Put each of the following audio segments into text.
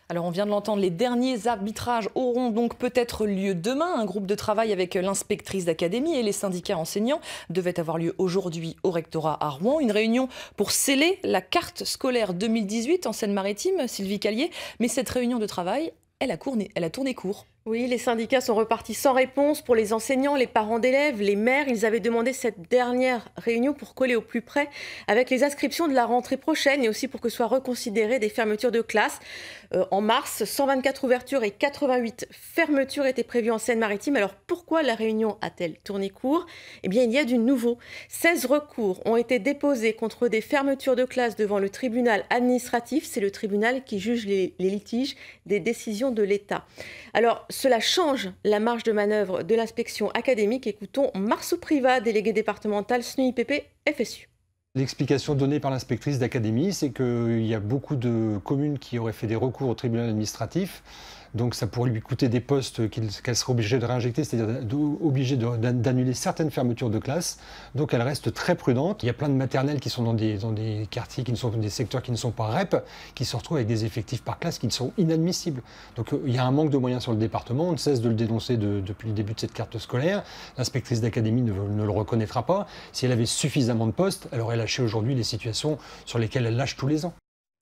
Alors on vient de l'entendre, les derniers arbitrages auront donc peut-être lieu demain. Un groupe de travail avec l'inspectrice d'académie et les syndicats enseignants devait avoir lieu aujourd'hui au rectorat à Rouen. Une réunion pour sceller la carte scolaire 2018 en Seine-Maritime, Sylvie Callier. Mais cette réunion de travail, elle a tourné court. Oui, les syndicats sont repartis sans réponse pour les enseignants, les parents d'élèves, les maires. Ils avaient demandé cette dernière réunion pour coller au plus près avec les inscriptions de la rentrée prochaine et aussi pour que soient reconsidérées des fermetures de classe. En mars, 124 ouvertures et 88 fermetures étaient prévues en Seine-Maritime. Alors pourquoi la réunion a-t-elle tourné court? Eh bien, il y a du nouveau. 16 recours ont été déposés contre des fermetures de classe devant le tribunal administratif. C'est le tribunal qui juge les litiges des décisions de l'État. Alors, cela change la marge de manœuvre de l'inspection académique. Écoutons Marceau Privat, délégué départemental SNUIPP FSU. L'explication donnée par l'inspectrice d'académie, c'est qu'il y a beaucoup de communes qui auraient fait des recours au tribunal administratif. Donc ça pourrait lui coûter des postes qu'elle serait obligée de réinjecter, c'est-à-dire obligée d'annuler certaines fermetures de classes. Donc elle reste très prudente. Il y a plein de maternelles qui sont dans des quartiers, des secteurs qui ne sont pas REP, qui se retrouvent avec des effectifs par classe qui sont inadmissibles. Donc il y a un manque de moyens sur le département, on ne cesse de le dénoncer depuis le début de cette carte scolaire. L'inspectrice d'académie ne le reconnaîtra pas. Si elle avait suffisamment de postes, elle aurait lâché aujourd'hui les situations sur lesquelles elle lâche tous les ans.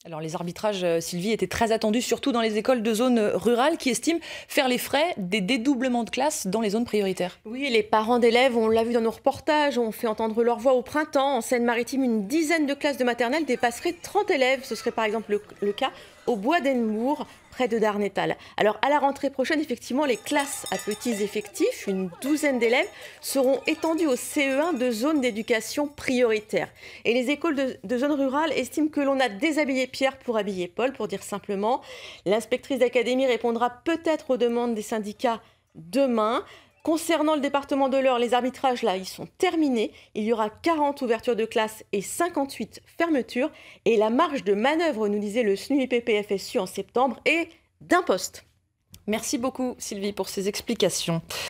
Alors les arbitrages, Sylvie, étaient très attendus, surtout dans les écoles de zones rurales qui estiment faire les frais des dédoublements de classes dans les zones prioritaires. Oui, les parents d'élèves, on l'a vu dans nos reportages, ont fait entendre leur voix au printemps. En Seine-Maritime, une dizaine de classes de maternelle dépasseraient 30 élèves. Ce serait par exemple le cas au Bois d'Ennemours, près de Darnétal. Alors à la rentrée prochaine, effectivement, les classes à petits effectifs, une douzaine d'élèves, seront étendues au CE1 de zones d'éducation prioritaire. Et les écoles de zones rurales estiment que l'on a déshabillé Pierre pour habiller Paul, pour dire simplement. L'inspectrice d'académie répondra peut-être aux demandes des syndicats demain. Concernant le département de l'Eure, les arbitrages, là, ils sont terminés. Il y aura 40 ouvertures de classe et 58 fermetures. Et la marge de manœuvre, nous disait le SNUIPP-FSU en septembre, est d'un poste. Merci beaucoup, Sylvie, pour ces explications.